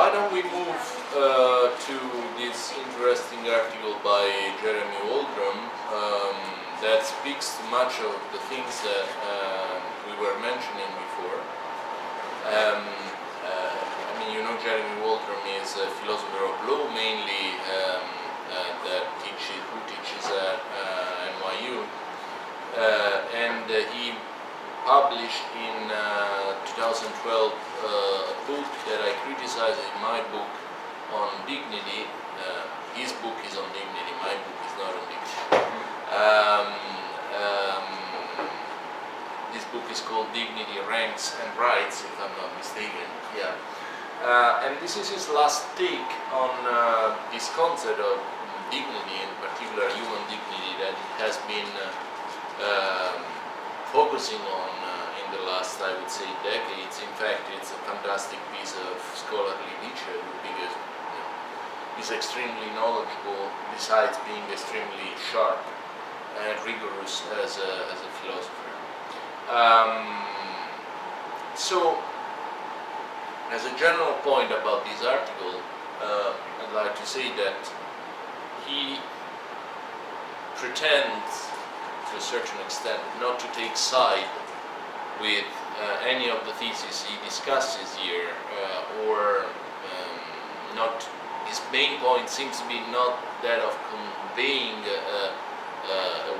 why don't we move to this interesting article by Jeremy Waldron that speaks to much of the things that we were mentioning before. I mean, you know, Jeremy Waldron is a philosopher of law mainly who teaches at NYU, and he published in 2012 a book that I criticized in my book on dignity. His book is on dignity, my book is not on dignity. This book is called Dignity, Ranks and Rights, if I'm not mistaken. Yeah. And this is his last take on this concept of dignity, in particular human dignity, that he has been focusing on in the last, I would say, decades. In fact, it's a fantastic piece of scholarly literature because he's extremely knowledgeable, besides being extremely sharp and rigorous as a philosopher. So, as a general point about this article, I'd like to say that he pretends, to a certain extent, not to take side with any of the theses he discusses here, or not. His main point seems to be not that of conveying a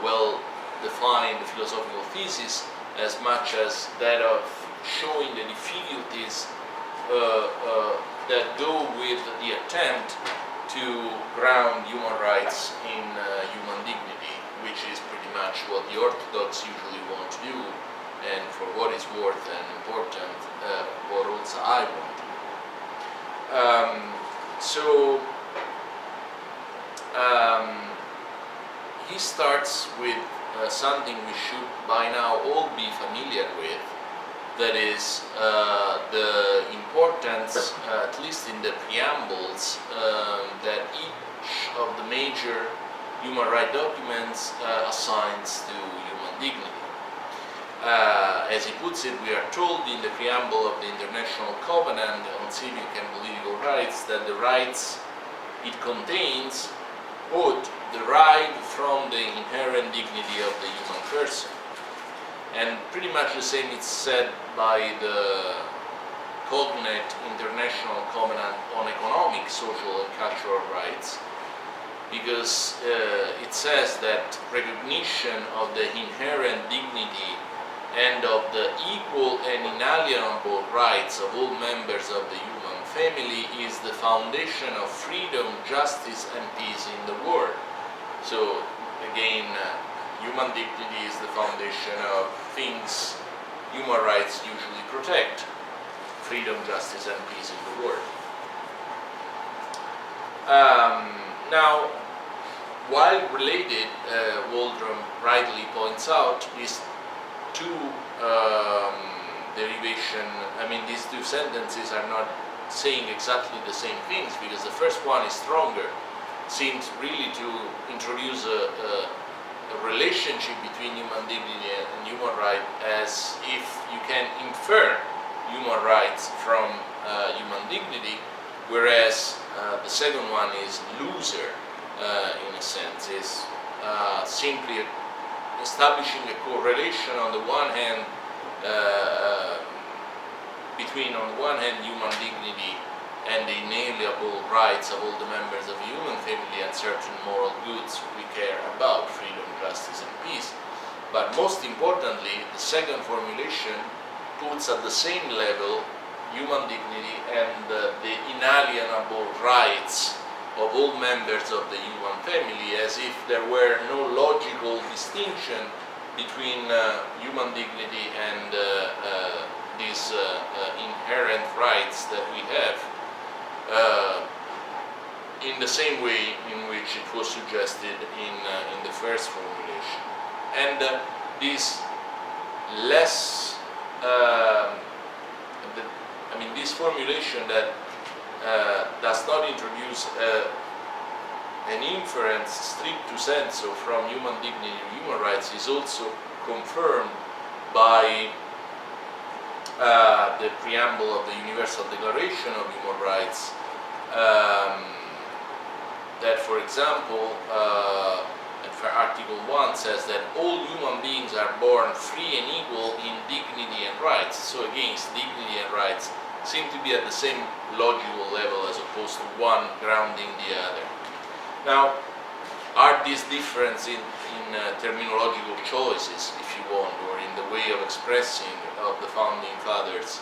well-defined philosophical thesis, as much as that of showing the difficulties that go with the attempt to ground human rights in human dignity, which is pretty much what the orthodox usually want to do, and for what is worth and important, what also I want to do. He starts with something we should by now all be familiar with, that is the importance, at least in the preambles, that each of the major human rights documents assigns to human dignity. As he puts it, we are told in the preamble of the International Covenant on Civic and Political Rights that the rights it contains, quote, derive from the inherent dignity of the human person. And pretty much the same is said by the cognate International Covenant on Economic, Social and Cultural Rights, because it says that recognition of the inherent dignity and of the equal and inalienable rights of all members of the human family is the foundation of freedom, justice and peace in the world. So again, human dignity is the foundation of things human rights usually protect: freedom, justice and peace in the world. Now, while related, Waldron rightly points out these two these two sentences are not saying exactly the same things, because the first one is stronger, seems really to introduce a relationship between human dignity and human right, as if you can infer human rights from human dignity, whereas the second one is looser, in a sense, is simply establishing a correlation on the one hand between, on the one hand, human dignity and the inalienable rights of all the members of the human family and certain moral goods we care about: freedom, justice and peace. But most importantly, the second formulation puts at the same level human dignity and the inalienable rights of all members of the human family, as if there were no logical distinction between human dignity and these inherent rights that we have, in the same way in which it was suggested in the first formulation. And this less, this formulation that does not introduce an inference stricto sensu from human dignity to human rights is also confirmed by the preamble of the Universal Declaration of Human Rights, that, for example, Article 1 says that all human beings are born free and equal in dignity and rights. So again, dignity and rights seem to be at the same logical level as opposed to one grounding the other. Now, are these different in terminological choices, if you want, or in the way of expressing of the founding fathers,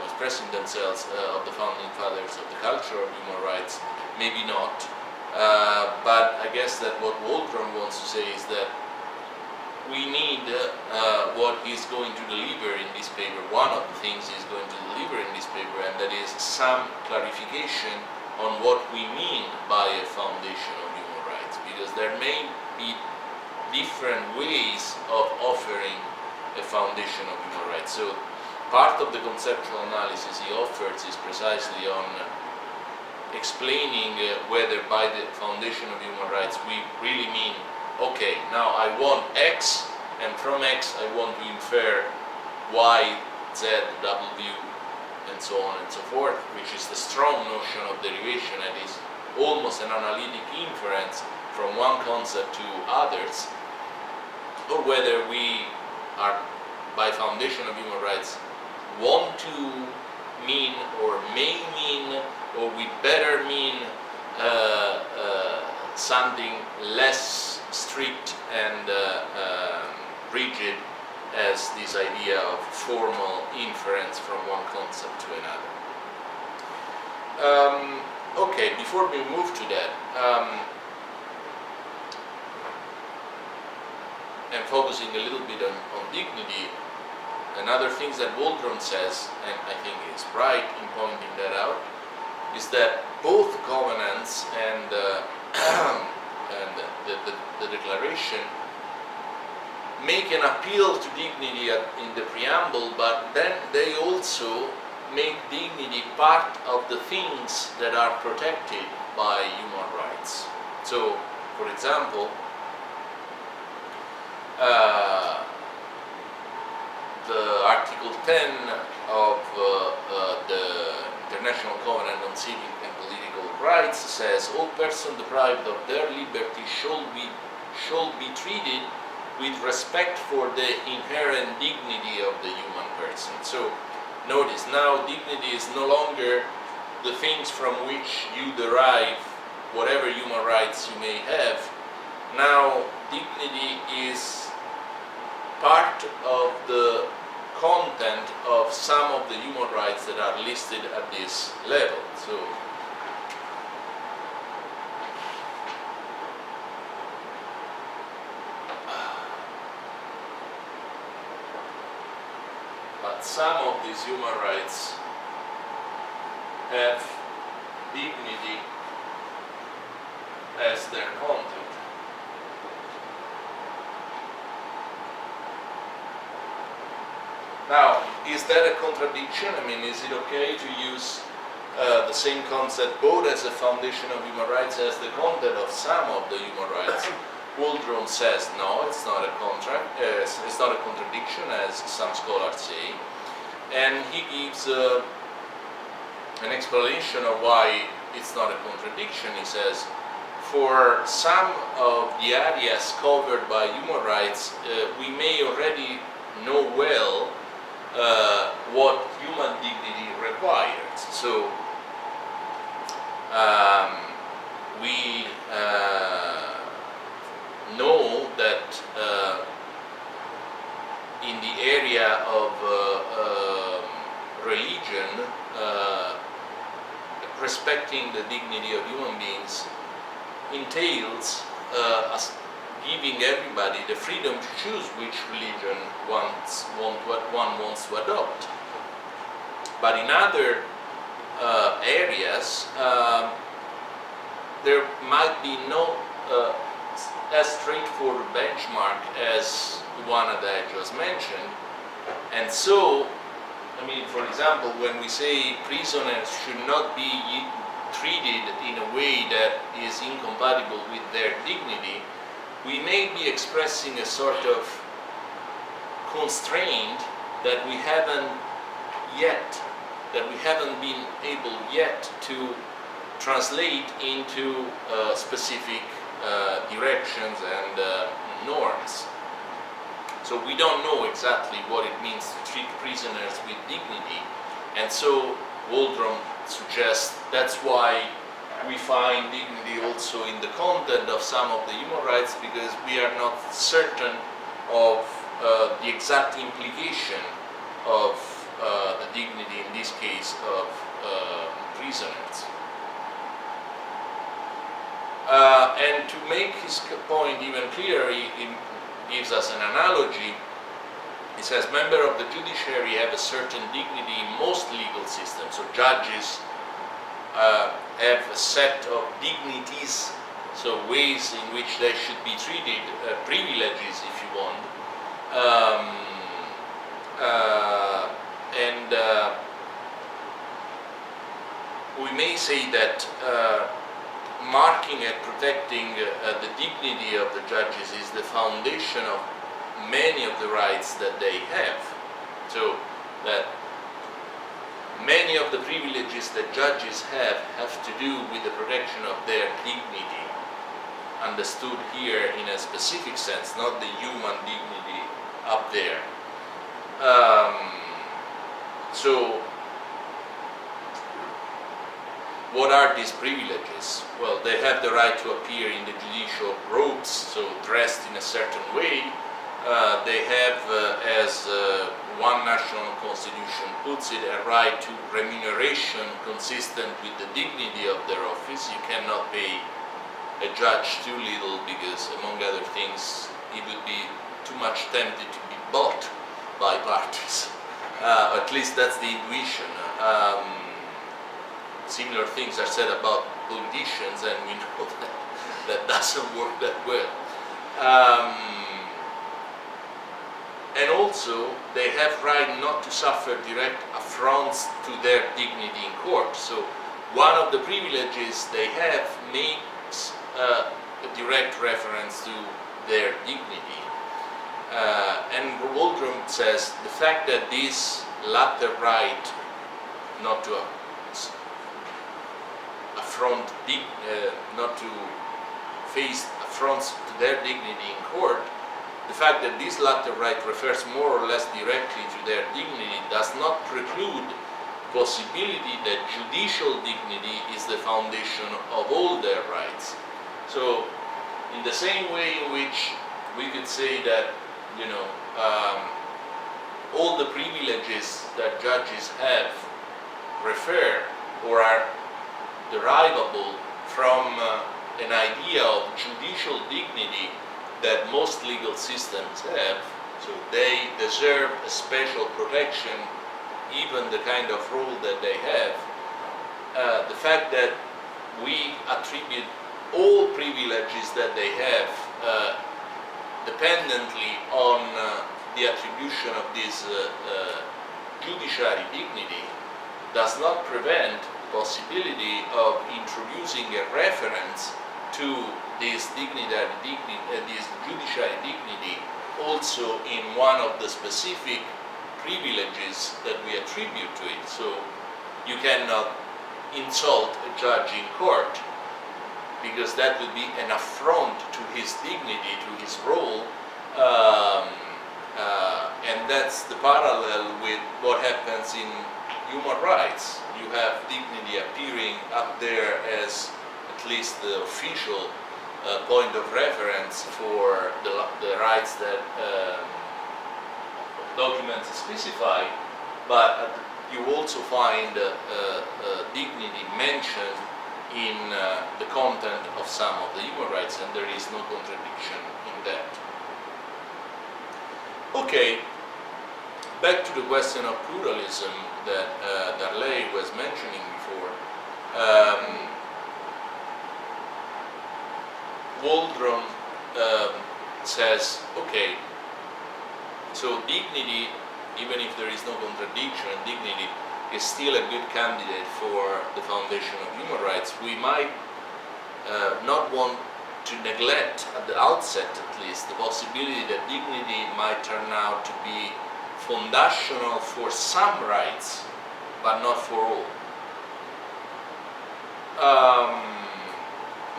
expressing themselves of the founding fathers of the culture of human rights? Maybe not. But I guess that what Waldron wants to say is that we need what he's going to deliver in this paper. One of the things he's going to deliver in this paper, and that is some clarification on what we mean by a foundation of human rights, because there may be different ways of offering a foundation of human rights. So part of the conceptual analysis he offers is precisely on explaining whether by the foundation of human rights we really mean, okay, now I want X, and from X I want to infer Y, Z, W, and so on and so forth, which is the strong notion of derivation, and is almost an analytic inference from one concept to others, or whether we are, by foundation of human rights, want to mean or may mean, or we better mean something less strict and rigid as this idea of formal inference from one concept to another. Okay, before we move to that, and focusing a little bit on dignity, another thing that Waldron says, and I think is right in pointing that out, is that both covenants and the declaration make an appeal to dignity in the preamble, but then they also make dignity part of the things that are protected by human rights. So, for example, the Article 10 of the International Covenant on Civil and Political Rights says all persons deprived of their liberty shall be treated with respect for the inherent dignity of the human person. So notice, now dignity is no longer the things from which you derive whatever human rights you may have. Now dignity is part of the content of some of the human rights that are listed at this level. So, but some of these human rights have dignity as their content. Now, is that a contradiction? I mean, is it okay to use the same concept both as a foundation of human rights as the content of some of the human rights? Waldron says no, it's not a it's not a contradiction, as some scholars say, and he gives an explanation of why it's not a contradiction. He says, for some of the areas covered by human rights, we may already know well what human dignity requires. So we know that in the area of religion, respecting the dignity of human beings entails giving everybody the freedom to choose which religion one wants to adopt. But in other areas, there might be no as straightforward benchmark as the one that I just mentioned. And so, I mean, for example, when we say prisoners should not be treated in a way that is incompatible with their dignity, we may be expressing a sort of constraint that we haven't yet, that we haven't been able yet to translate into specific directions and norms. So we don't know exactly what it means to treat prisoners with dignity, and so Waldron suggests that's why we find dignity also in the content of some of the human rights, because we are not certain of the exact implication of the dignity, in this case, of prisoners. And to make his point even clearer, he gives us an analogy. He says, members of the judiciary have a certain dignity in most legal systems. So judges have a set of dignities, so ways in which they should be treated, privileges if you want. We may say that marking and protecting the dignity of the judges is the foundation of many of the rights that they have. So that many of the privileges that judges have to do with the protection of their dignity, understood here in a specific sense, not the human dignity up there. So what are these privileges? Well, they have the right to appear in the judicial robes, so dressed in a certain way. They have, as one national constitution puts it, a right to remuneration consistent with the dignity of their office. You cannot pay a judge too little, because, among other things, he would be too much tempted to be bought by parties. At least that's the intuition. Similar things are said about politicians, and we know that doesn't work that well. And also, they have right not to suffer direct affronts to their dignity in court. So one of the privileges they have makes a direct reference to their dignity. And Waldron says the fact that this latter right, not to affront, not to face affronts to their dignity in court, the fact that this latter right refers more or less directly to their dignity does not preclude possibility that judicial dignity is the foundation of all their rights. So, in the same way in which we could say that, all the privileges that judges have refer or are derivable from an idea of judicial dignity that most legal systems have, so they deserve a special protection, even the kind of role that they have. The fact that we attribute all privileges that they have dependently on the attribution of this judiciary dignity does not prevent the possibility of introducing a reference to this this judiciary dignity also in one of the specific privileges that we attribute to it. So you cannot insult a judge in court, because that would be an affront to his dignity, to his role, and that's the parallel with what happens in human rights. You have dignity appearing up there as at least the official point of reference for the rights that documents specify, but you also find dignity mentioned in the content of some of the human rights, and there is no contradiction in that. Okay, back to the question of pluralism that Darley was mentioning before. Waldron says, okay, so dignity, even if there is no contradiction, dignity is still a good candidate for the foundation of human rights. We might not want to neglect, at the outset at least, the possibility that dignity might turn out to be foundational for some rights, but not for all.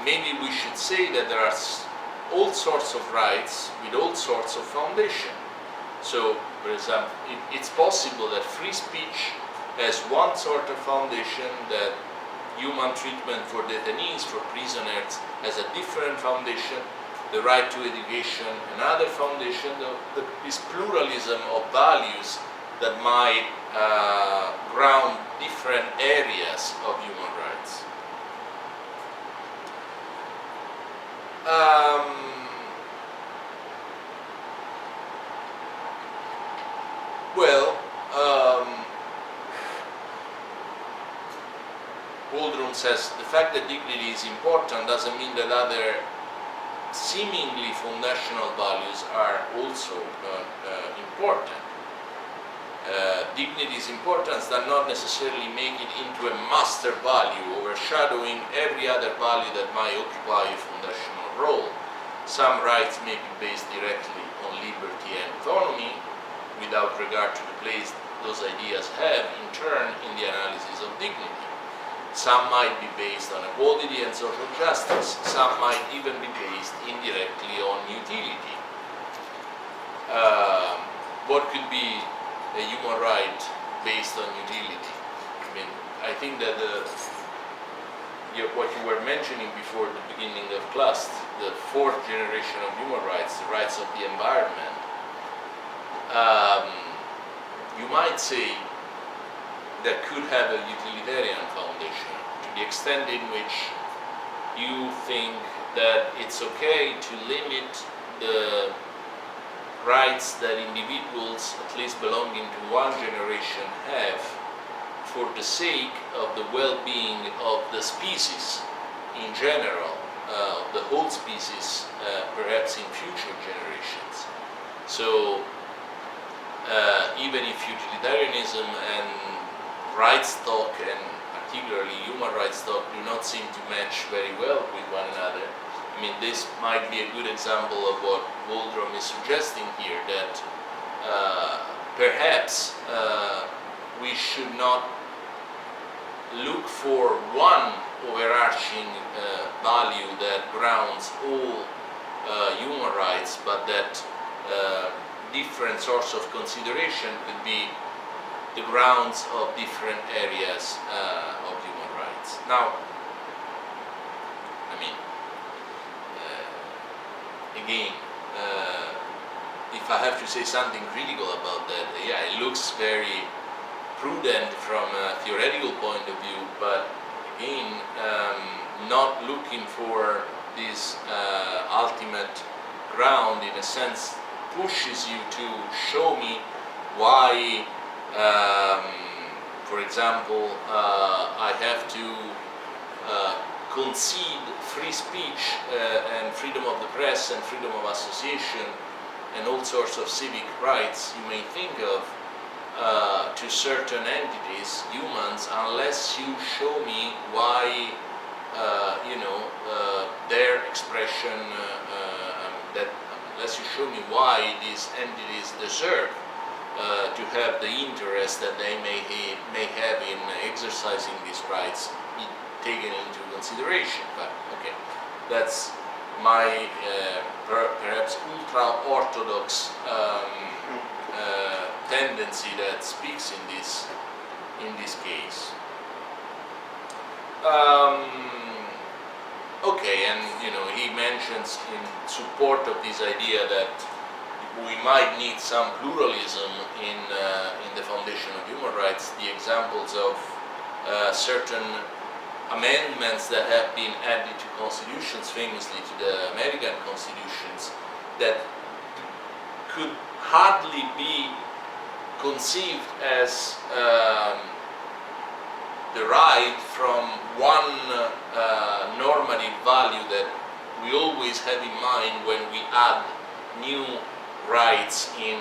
Maybe we should say that there are all sorts of rights with all sorts of foundation. So, for example, it's possible that free speech has one sort of foundation, that human treatment for detainees, for prisoners, has a different foundation, the right to education another foundation, this pluralism of values that might ground different areas of human rights. Waldron says the fact that dignity is important doesn't mean that other seemingly foundational values are also important. Dignity's importance does not necessarily make it into a master value, overshadowing every other value that might occupy a foundational role. Some rights may be based directly on liberty and autonomy, without regard to the place those ideas have in turn in the analysis of dignity. Some might be based on equality and social justice. Some might even be based indirectly on utility. What could be a human right based on utility? I think that what you were mentioning before the beginning of class, the fourth generation of human rights, the rights of the environment, you might say that could have a utilitarian foundation, to the extent in which you think that it's okay to limit the rights that individuals, at least belonging to one generation, have for the sake of the well-being of the species in general, the whole species, perhaps in future generations. So even if utilitarianism and rights talk, and particularly human rights talk, do not seem to match very well with one another, this might be a good example of what Waldron is suggesting here, that perhaps we should not look for one overarching value that grounds all human rights, but that different sorts of consideration could be the grounds of different areas of human rights. Now, again, if I have to say something critical about that, it looks very prudent from a theoretical point of view, but again, not looking for this ultimate ground, in a sense, pushes you to show me why, for example, I have to concede free speech and freedom of the press and freedom of association and all sorts of civic rights you may think of to certain entities, humans, unless you show me why their expression, unless you show me why these entities deserve to have the interest that they may have in exercising these rights be taken into consideration. But okay, that's my perhaps ultra-orthodox tendency that speaks in this case. Okay, and he mentions in support of this idea that we might need some pluralism in the foundation of human rights, the examples of certain amendments that have been added to constitutions, famously to the American constitutions, that could hardly be conceived as derived from one normative value that we always have in mind when we add new rights in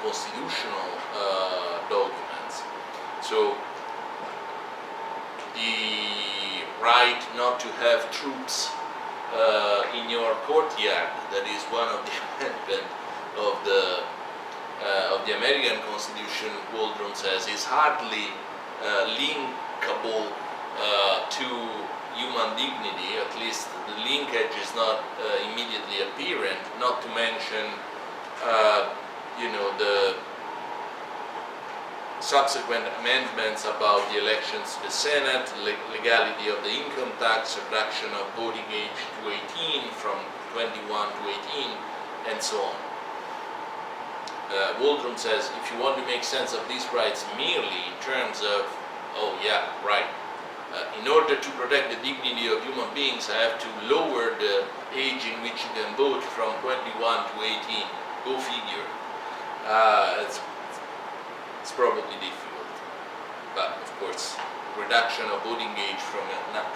constitutional documents. So the right not to have troops in your courtyard, that is one of the amendments of the of the American Constitution, Waldron says, is hardly linkable to human dignity. At least the linkage is not immediately apparent, not to mention the subsequent amendments about the elections to the Senate, legality of the income tax, reduction of voting age to 18 from 21 to 18, and so on. Waldron says, if you want to make sense of these rights merely in terms of, oh yeah, right, in order to protect the dignity of human beings, I have to lower the age in which you can vote from 21 to 18. Go figure. It's probably difficult. But of course, reduction of voting age from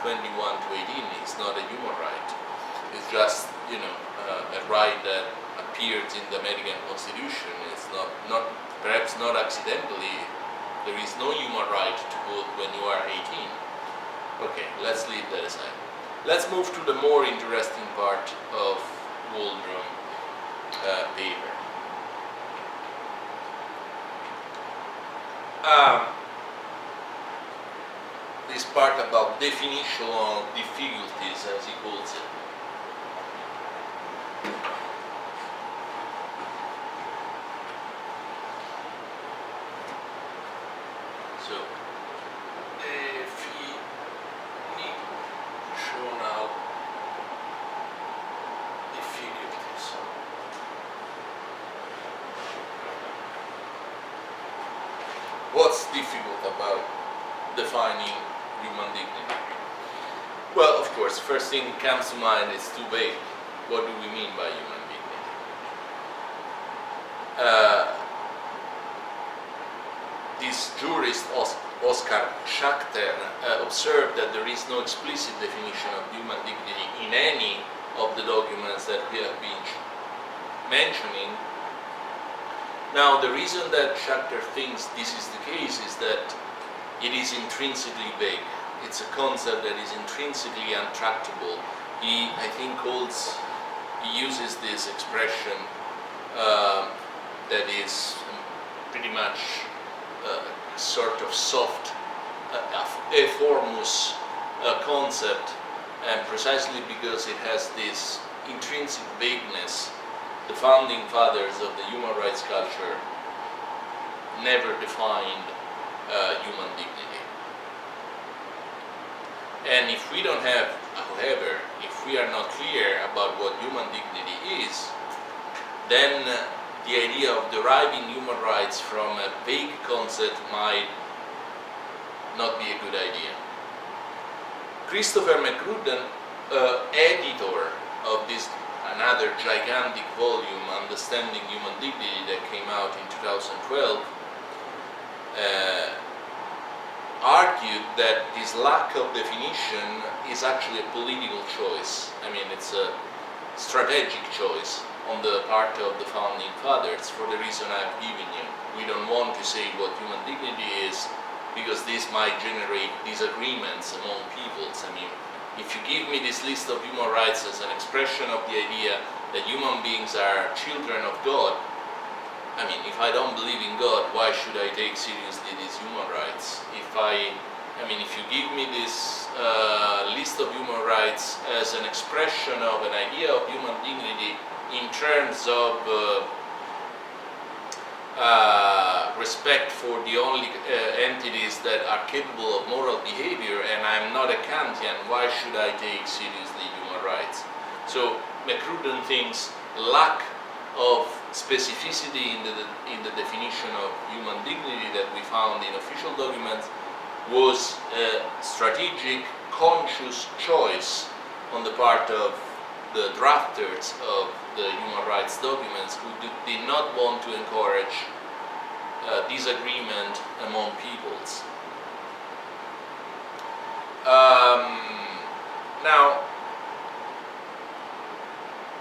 21 to 18 is not a human right. It's just, a right that appears in the American Constitution. It's not perhaps not accidentally. There is no human right to vote when you are 18. Okay, let's leave that aside. Let's move to the more interesting part of Waldron paper. This part about definitional difficulties, as he calls it. So, if we need to show now difficulties. What's difficult about defining human dignity? Well, of course, first thing that comes to mind is too vague. What do we mean by human dignity? This jurist, Oscar Schachter, observed that there is no explicit definition of human dignity in any of the documents that we have been mentioning. Now, the reason that Schachter thinks this is the case is that it is intrinsically vague. It's a concept that is intrinsically untractable. He uses this expression that is pretty much a sort of soft, amorphous concept, and precisely because it has this intrinsic vagueness, the founding fathers of the human rights culture never defined human dignity. And if we don't have, however, if we are not clear about what human dignity is, then the idea of deriving human rights from a vague concept might not be a good idea. Christopher McRudden, editor of this another gigantic volume, Understanding Human Dignity, that came out in 2012, argued that this lack of definition is actually a political choice. I mean, it's a strategic choice on the part of the founding fathers for the reason I've given you. We don't want to say what human dignity is because this might generate disagreements among peoples. I mean, if you give me this list of human rights as an expression of the idea that human beings are children of God, I mean, if I don't believe in God, why should I take seriously these human rights? If you give me this list of human rights as an expression of an idea of human dignity in terms of respect for the only entities that are capable of moral behavior, and I'm not a Kantian, why should I take seriously human rights? So McRudden thinks lack of specificity in the definition of human dignity that we found in official documents was a strategic, conscious choice on the part of the drafters of the human rights documents, who did not want to encourage disagreement among peoples. Now,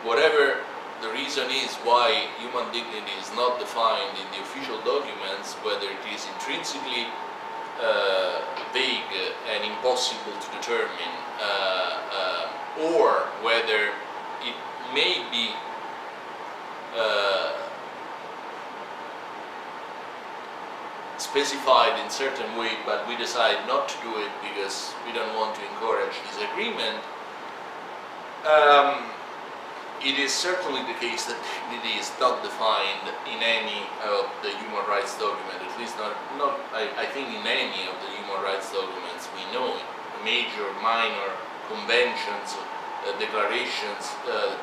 whatever the reason is why human dignity is not defined in the official documents, whether it is intrinsically vague and impossible to determine, or whether it may be specified in certain way, but we decide not to do it because we don't want to encourage disagreement. It is certainly the case that dignity is not defined in any of the human rights document, at least not I think in any of the human rights documents we know it. Major, minor, conventions, declarations,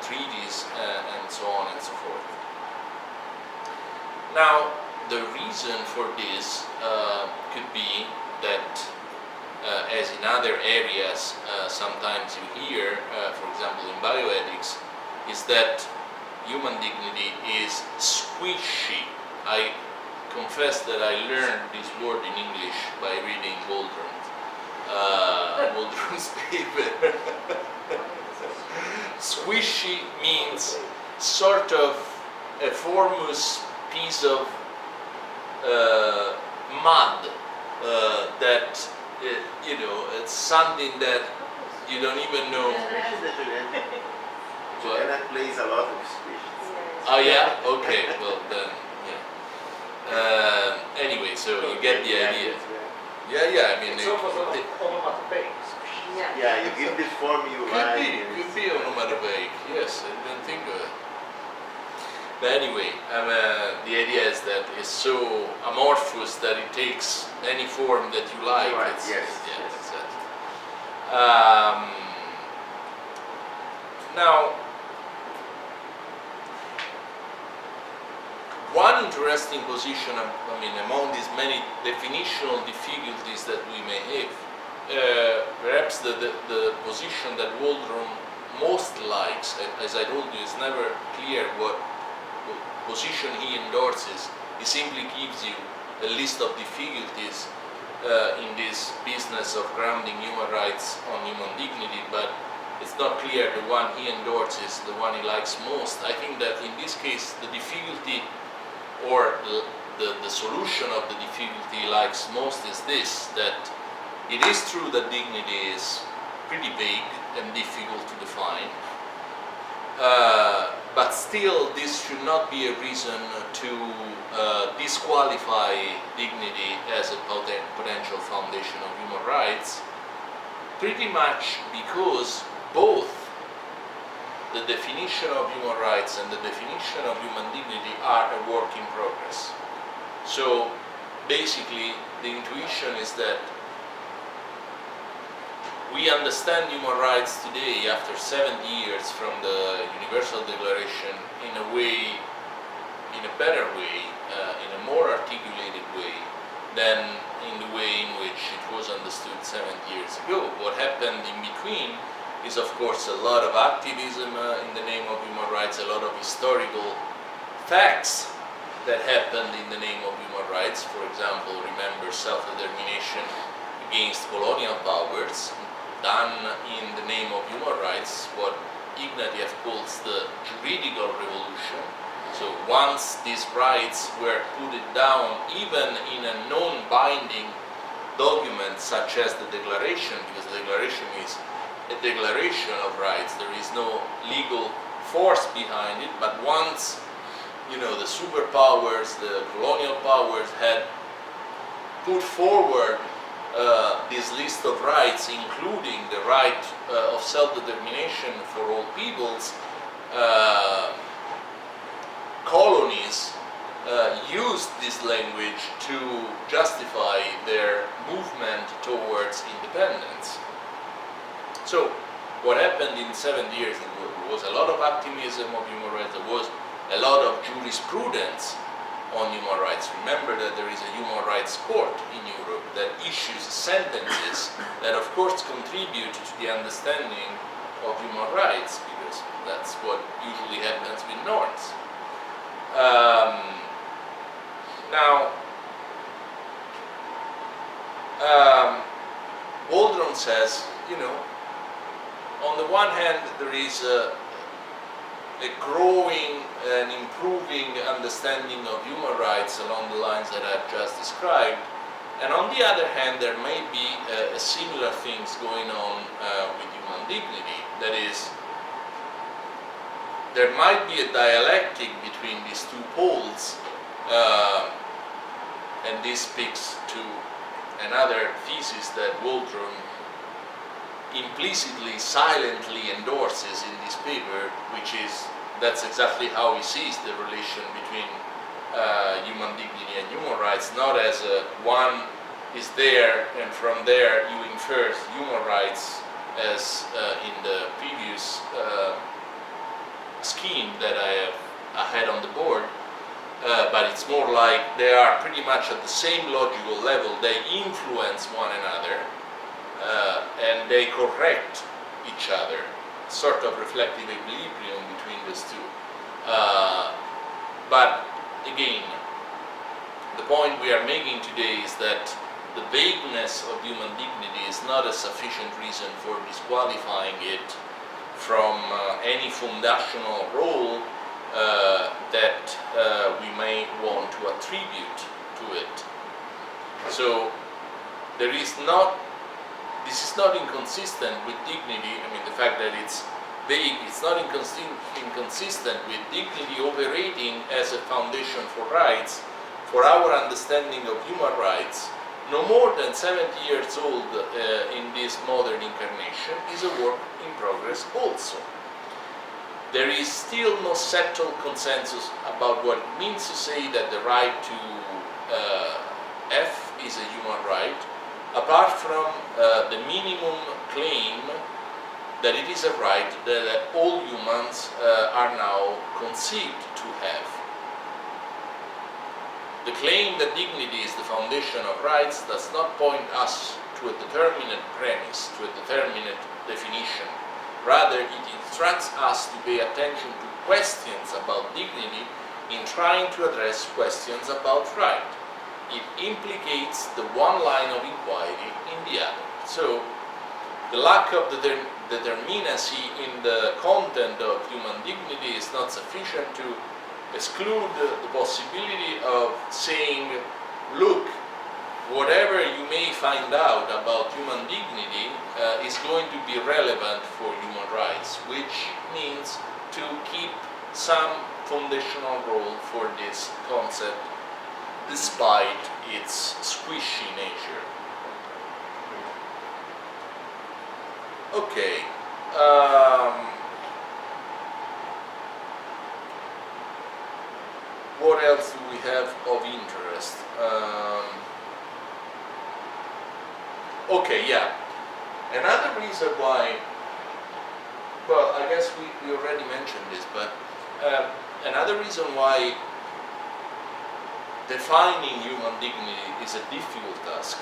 treaties, and so on and so forth. Now, the reason for this could be that, as in other areas, sometimes you hear, for example in bioethics, is that human dignity is squishy. I confess that I learned this word in English by reading Waldron's paper. Squishy means sort of a formless piece of mud that it's something that you don't even know. That plays a lot of species. Oh yeah? Okay, well then, yeah. Anyway, so you get the idea. Yeah, I mean... It's almost onomatopoeic. Yeah, you give the form you like. Could be onomatopoeic, yes, I didn't think of it. But anyway, the idea is that it's so amorphous that it takes any form that you like. Right, yes. Exactly. Now, one interesting position, among these many definitional difficulties that we may have, perhaps the position that Waldron most likes, as I told you, it's never clear what position he endorses. He simply gives you a list of difficulties in this business of grounding human rights on human dignity, but it's not clear the one he endorses, the one he likes most. I think that in this case, the difficulty or the solution of the difficulty he likes most is this, that it is true that dignity is pretty vague and difficult to define, but still this should not be a reason to disqualify dignity as a potential foundation of human rights, pretty much because both the definition of human rights and the definition of human dignity are a work in progress. So basically the intuition is that we understand human rights today after 70 years from the Universal Declaration in a way, in a better way, in a more articulated way than in the way in which it was understood 70 years ago. What happened in between is of course a lot of activism in the name of human rights, a lot of historical facts that happened in the name of human rights. For example, remember self-determination against colonial powers, done in the name of human rights, what Ignatieff calls the juridical revolution. So once these rights were put down, even in a non-binding document such as the Declaration, because the Declaration is a declaration of rights, there is no legal force behind it, but once the superpowers, the colonial powers had put forward this list of rights, including the right of self-determination for all peoples, colonies used this language to justify their movement towards independence. So what happened in 70 years was a lot of activism of human rights, there was a lot of jurisprudence on human rights. Remember that there is a human rights court in Europe that issues sentences that of course contribute to the understanding of human rights, because that's what usually happens with norms. Now, Waldron says, on the one hand there is a growing and improving understanding of human rights along the lines that I've just described, and on the other hand there may be similar things going on with human dignity. That is, there might be a dialectic between these two poles, and this speaks to another thesis that Waldron implicitly, silently endorses in this paper, which is that's exactly how he sees the relation between human dignity and human rights, not as one is there and from there you infer human rights as in the previous scheme that I had on the board, but it's more like they are pretty much at the same logical level. They influence one another and they correct each other, sort of reflective equilibrium between those two. But again, the point we are making today is that the vagueness of human dignity is not a sufficient reason for disqualifying it from any foundational role that we may want to attribute to it. So there is not, this is not inconsistent with dignity. I mean, the fact that it's vague, it's not inconsistent with dignity operating as a foundation for rights. For our understanding of human rights, no more than 70 years old in this modern incarnation, is a work in progress also. There is still no settled consensus about what it means to say that the right to F is a human right, apart from the minimum claim that it is a right that all humans are now conceived to have. The claim that dignity is the foundation of rights does not point us to a determinate premise, to a determinate definition. Rather, it instructs us to pay attention to questions about dignity in trying to address questions about right. It implicates the one line of inquiry in the other. So, the lack of determinacy in the content of human dignity is not sufficient to exclude the possibility of saying, look, whatever you may find out about human dignity is going to be relevant for human rights, which means to keep some foundational role for this concept despite its squishy nature. Okay. What else do we have of interest? Okay, yeah. Another reason why, well, I guess we already mentioned this, but another reason why defining human dignity is a difficult task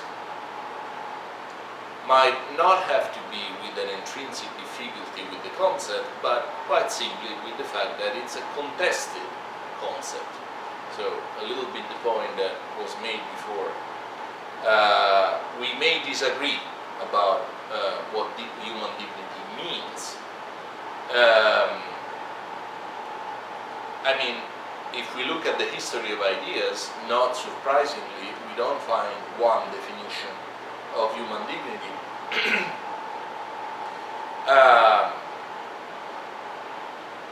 might not have to be with an intrinsic difficulty with the concept, but quite simply with the fact that it's a contested concept. So a little bit the point that was made before. We may disagree about what human dignity means. I mean, if we look at the history of ideas, not surprisingly, we don't find one definition of human dignity.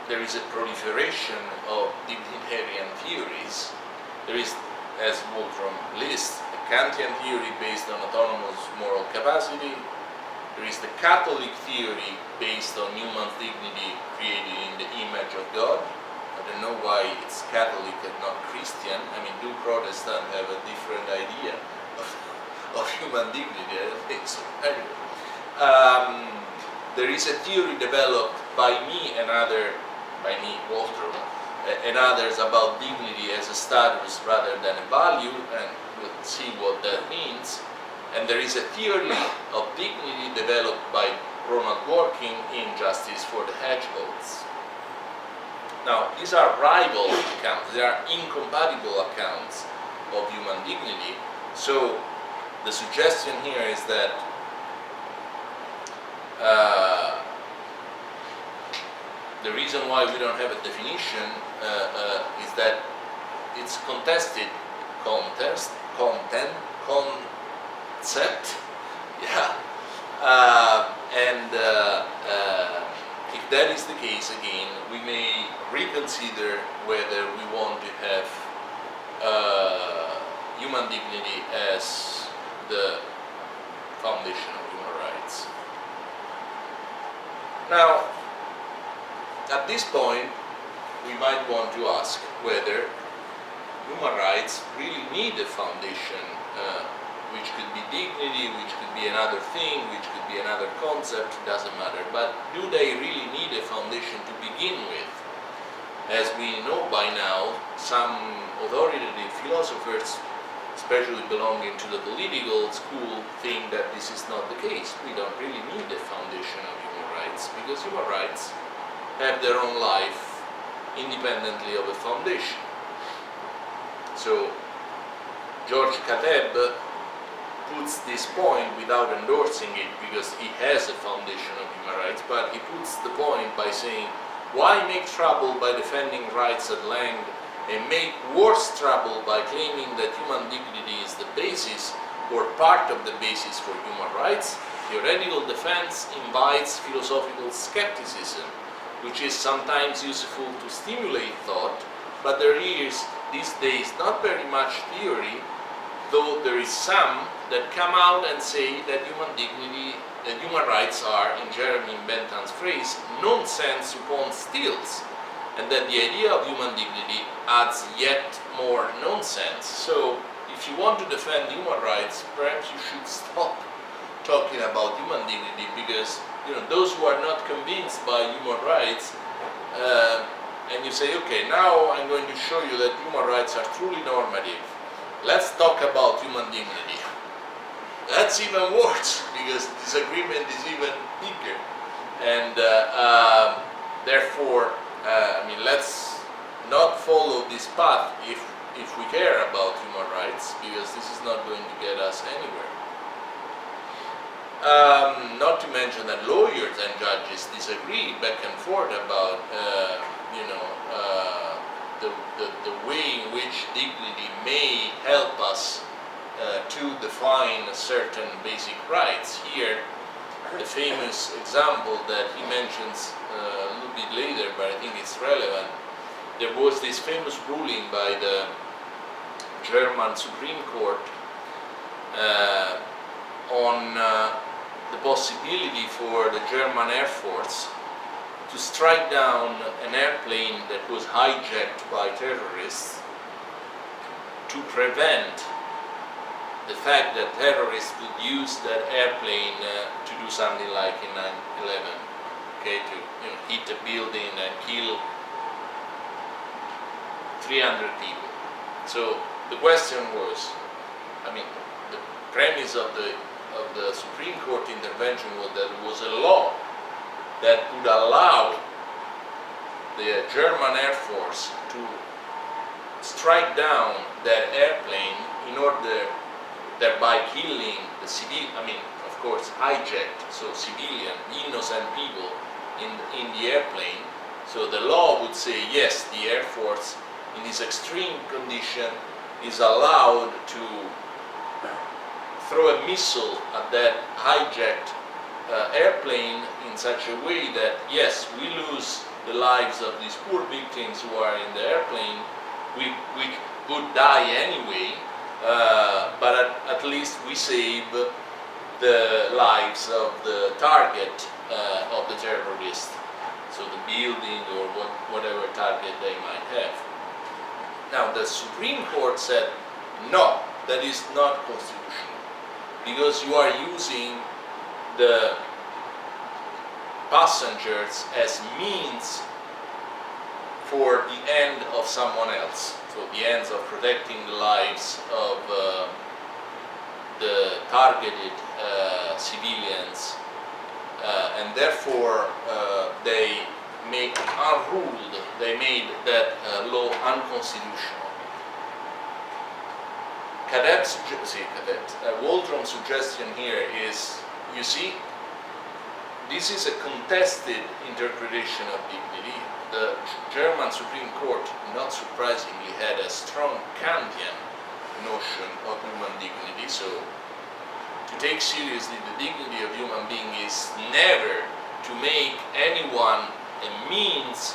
There is a proliferation of dignitarian theories. There is, as Waldron lists, a Kantian theory based on autonomous moral capacity. There is the Catholic theory based on human dignity created in the image of God. I don't know why it's Catholic and not Christian. I mean, do Protestants have a different idea of human dignity? I don't think so. Anyway, there is a theory developed by me and Waldron, and others about dignity as a status rather than a value, and we'll see what that means. And there is a theory of dignity developed by Ronald Dworkin in Justice for the Hedgehogs. Now, these are rival accounts, they are incompatible accounts of human dignity. So, the suggestion here is that the reason why we don't have a definition is that it's contested concept, yeah, and if that is the case, again, we may reconsider whether we want to have human dignity as the foundation of human rights. Now, at this point, we might want to ask whether human rights really need a foundation, which could be dignity, which could be another thing, which could be another concept, doesn't matter. But do they really need a foundation to begin with? As we know by now, some authoritative philosophers, especially belonging to the political school, think that this is not the case. We don't really need a foundation of human rights, because human rights have their own life independently of a foundation. So George Kateb puts this point without endorsing it, because he has a foundation of human rights, but he puts the point by saying, why make trouble by defending rights at length and make worse trouble by claiming that human dignity is the basis or part of the basis for human rights? Theoretical defense invites philosophical skepticism, which is sometimes useful to stimulate thought, but there is these days not very much theory, though there is some that come out and say that human dignity and human rights are, in Jeremy Bentham's phrase, nonsense upon stilts, and that the idea of human dignity adds yet more nonsense. So, if you want to defend human rights, perhaps you should stop talking about human dignity, because those who are not convinced by human rights, and you say, okay, now I'm going to show you that human rights are truly normative. Let's talk about human dignity. That's even worse, because disagreement is even bigger. And therefore, let's not follow this path if we care about human rights, because this is not going to get us anywhere. Not to mention that lawyers and judges disagree back and forth about the way in which dignity may help us to define certain basic rights. Here, the famous example that he mentions a little bit later, but I think it's relevant, there was this famous ruling by the German Supreme Court on the possibility for the German Air Force to strike down an airplane that was hijacked by terrorists, to prevent the fact that terrorists would use that airplane to do something like in 9/11, okay, to hit a building and kill 300 people. So the question was, the premise of the Supreme Court intervention was that there was a law that would allow the German Air Force to strike down that airplane in order thereby killing the of course hijacked, so civilian, innocent people in the airplane. So the law would say, yes, the Air Force in this extreme condition is allowed to throw a missile at that hijacked airplane in such a way that, yes, we lose the lives of these poor victims who are in the airplane, we would die anyway, but at least we save the lives of the target of the terrorist, so the building or whatever target they might have. Now the Supreme Court said, no, that is not constitutional, because you are using the passengers as means for the end of someone else, so the ends of protecting the lives of the targeted civilians, and therefore they made that law unconstitutional. Waldron's suggestion here is, you see, this is a contested interpretation of dignity. The German Supreme Court, not surprisingly, had a strong Kantian notion of human dignity. So, to take seriously the dignity of human being is never to make anyone a means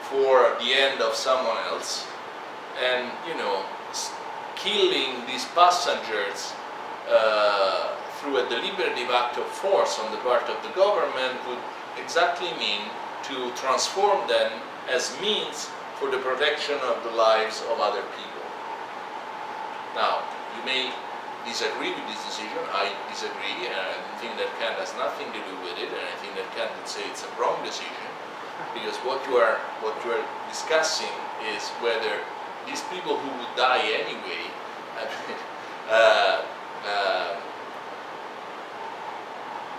for the end of someone else, and killing these passengers through a deliberative act of force on the part of the government would exactly mean to transform them as means for the protection of the lives of other people. Now, you may disagree with this decision. I disagree, and I think that Kant has nothing to do with it, and I think that Kant would say it's a wrong decision, because what you are discussing is whether these people who would die anyway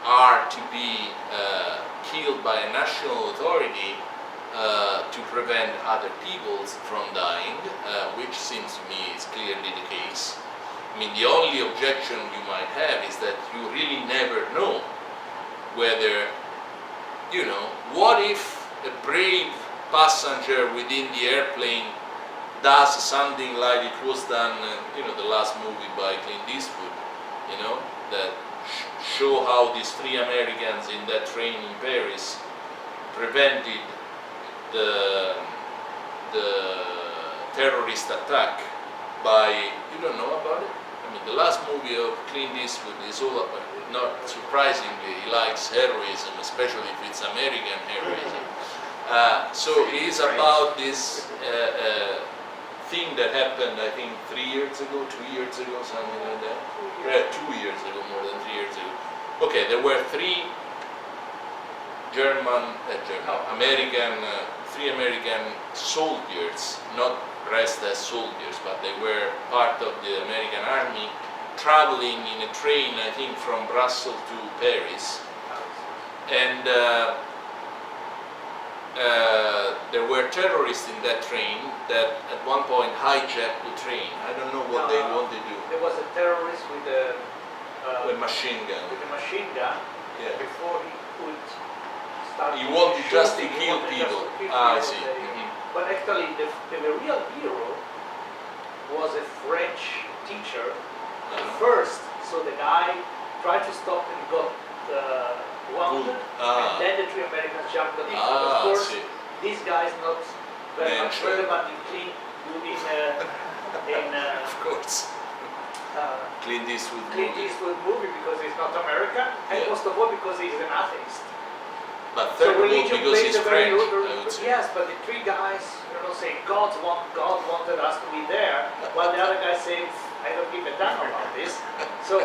are to be killed by a national authority to prevent other people from dying, which seems to me is clearly the case. I mean, the only objection you might have is that you really never know whether, you know, what if a brave passenger within the airplane does something like it was done, you know, the last movie by Clint Eastwood, you know, that show how these 3 Americans in that train in Paris prevented the terrorist attack by, you don't know about it? I mean, the last movie of Clint Eastwood is all about, not surprisingly, he likes heroism, especially if it's American heroism. So it is about this thing that happened, I think, 3 years ago, 2 years ago, something like that. 2 years ago, more than 3 years ago. Okay, there were 3 American, 3 American soldiers, not dressed as soldiers, but they were part of the American army, traveling in a train, I think, from Brussels to Paris. And there were terrorists in that train that at one point hijacked the train. I don't know what they wanted to do. There was a terrorist with a machine gun. Yeah. Before he could start. He wanted just to shooting, kill he wanted people. just to kill I people. see. But actually, the real hero was a French teacher. First, so the guy tried to stop and got wounded, and then the 3 Americans jumped on him. But of course, these guys not very much relevant in of course. Clint Eastwood movie because he's not American, and most of all because he's an atheist. But third of all, because he's French, I would say. Yes, but the 3 guys, you know, saying God wanted us to be there, while the other guy says, I don't give a damn about this. So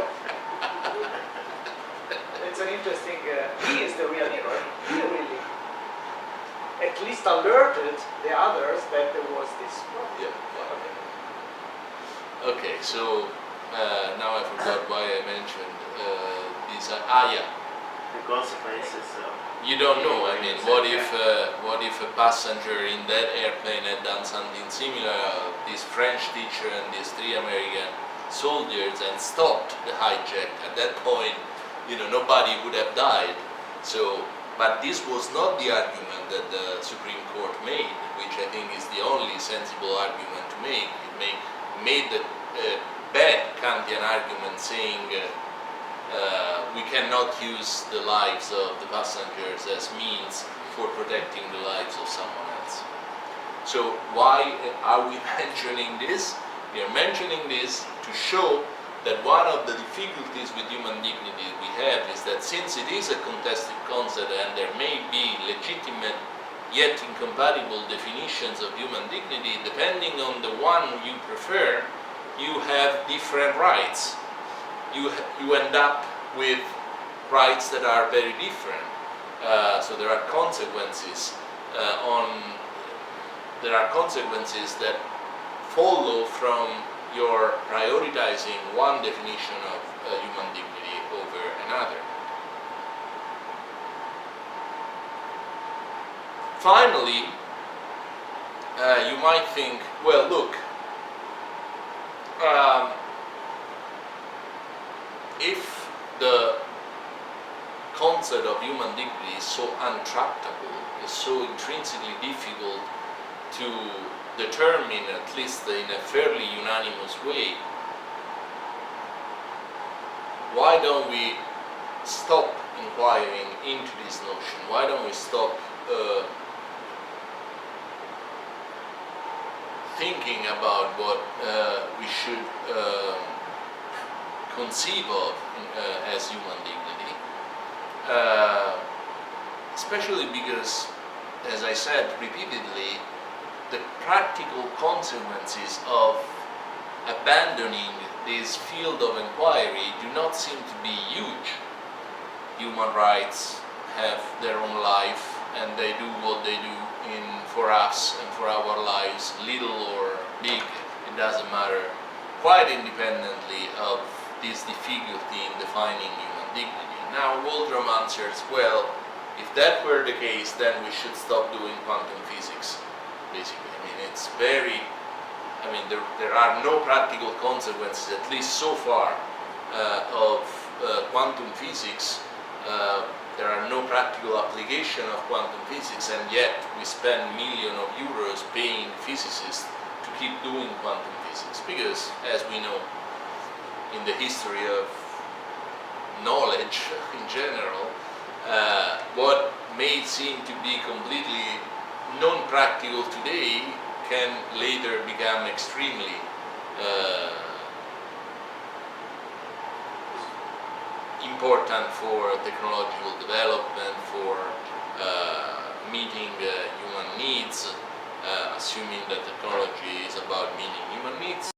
it's an interesting. He is the real hero. He really, at least, alerted the others that there was this problem. Yeah. Okay, so now I forgot why I mentioned these. The consequences. You don't know. I mean, what if a passenger in that airplane had done something similar? This French teacher and these 3 American soldiers and stopped the hijack. At that point, you know, nobody would have died. So, but this was not the argument that the Supreme Court made, which I think is the only sensible argument to make. It made the bad Kantian argument saying. We cannot use the lives of the passengers as means for protecting the lives of someone else. So why are we mentioning this? We are mentioning this to show that one of the difficulties with human dignity we have is that since it is a contested concept and there may be legitimate yet incompatible definitions of human dignity, depending on the one you prefer, you have different rights. You end up with rights that are very different. So there are consequences that follow from your prioritizing one definition of human dignity over another. Finally, you might think, well, look, if the concept of human dignity is so untractable, is so intrinsically difficult to determine, at least in a fairly unanimous way, why don't we stop inquiring into this notion? Why don't we stop thinking about what we should conceive of as human dignity, especially because, as I said repeatedly, the practical consequences of abandoning this field of inquiry do not seem to be huge. Human rights have their own life, and they do what they do for us and for our lives, little or big, it doesn't matter, quite independently of this difficulty in defining human dignity. Now Waldron answers, well, if that were the case, then we should stop doing quantum physics, basically. I mean, it's very, there are no practical consequences, at least so far, of quantum physics. There are no practical application of quantum physics, and yet we spend millions of euros paying physicists to keep doing quantum physics, because, as we know, in the history of knowledge in general, what may seem to be completely non-practical today can later become extremely important for technological development, for meeting human needs, assuming that technology is about meeting human needs.